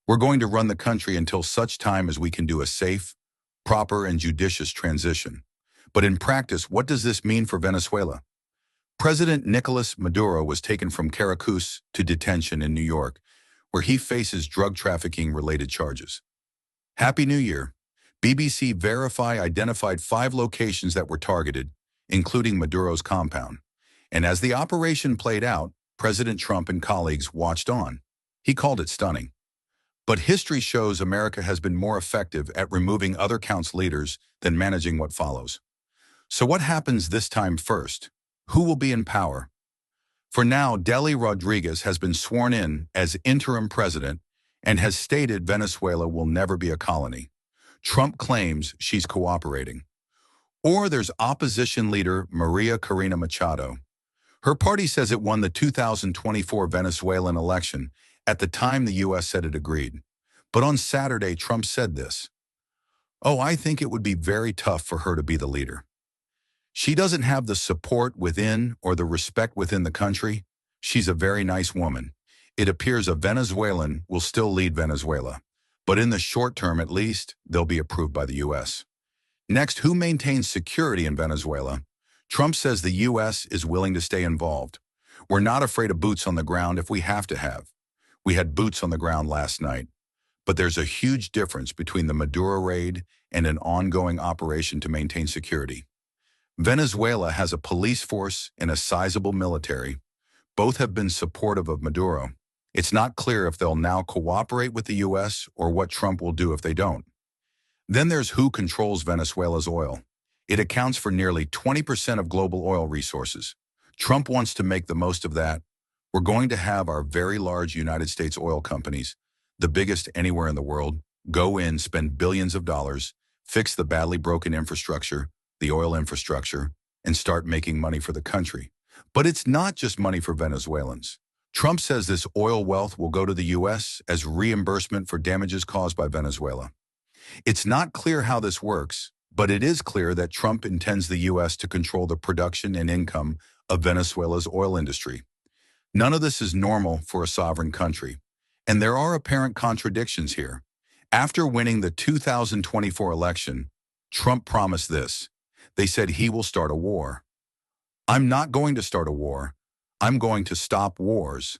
We're going to run the country until such time as we can do a safe, proper, and judicious transition. But in practice, what does this mean for Venezuela? President Nicolas Maduro was taken from Caracas to detention in New York, where he faces drug trafficking-related charges. Happy New Year! BBC Verify identified 5 locations that were targeted, including Maduro's compound. And as the operation played out, President Trump and colleagues watched on. He called it stunning. But history shows America has been more effective at removing other counts' leaders than managing what follows. So what happens this time first? Who will be in power? For now, Delcy Rodriguez has been sworn in as interim president and has stated Venezuela will never be a colony. Trump claims she's cooperating. Or there's opposition leader Maria Corina Machado. Her party says it won the 2024 Venezuelan election at the time the U.S. said it agreed. But on Saturday, Trump said this: "Oh, I think it would be very tough for her to be the leader. She doesn't have the support within or the respect within the country. She's a very nice woman. It appears a Venezuelan will still lead Venezuela, but in the short term at least, they'll be approved by the U.S. Next, who maintains security in Venezuela? Trump says the U.S. is willing to stay involved. We're not afraid of boots on the ground if we have to have. We had boots on the ground last night. But there's a huge difference between the Maduro raid and an ongoing operation to maintain security. Venezuela has a police force and a sizable military. Both have been supportive of Maduro. It's not clear if they'll now cooperate with the U.S. or what Trump will do if they don't. Then there's who controls Venezuela's oil. It accounts for nearly 20% of global oil resources. Trump wants to make the most of that. We're going to have our very large United States oil companies, the biggest anywhere in the world, go in, spend billions of dollars, fix the badly broken infrastructure, the oil infrastructure, and start making money for the country. But it's not just money for Venezuelans. Trump says this oil wealth will go to the U.S. as reimbursement for damages caused by Venezuela. It's not clear how this works, but it is clear that Trump intends the U.S. to control the production and income of Venezuela's oil industry. None of this is normal for a sovereign country, and there are apparent contradictions here. After winning the 2024 election, Trump promised this. They said he will start a war. I'm not going to start a war. I'm going to stop wars.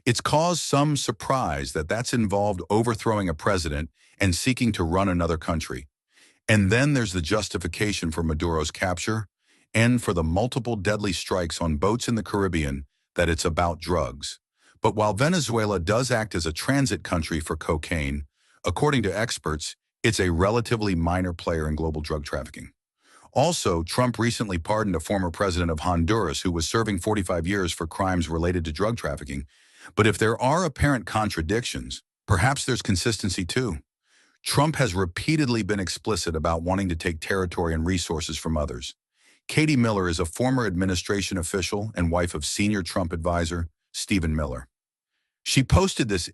It's caused some surprise that that's involved overthrowing a president and seeking to run another country. And then there's the justification for Maduro's capture and for the multiple deadly strikes on boats in the Caribbean, that it's about drugs. But while Venezuela does act as a transit country for cocaine, according to experts, it's a relatively minor player in global drug trafficking. Also, Trump recently pardoned a former president of Honduras who was serving 45 years for crimes related to drug trafficking. But if there are apparent contradictions, perhaps there's consistency too. Trump has repeatedly been explicit about wanting to take territory and resources from others. Katie Miller is a former administration official and wife of senior Trump advisor Stephen Miller. She posted this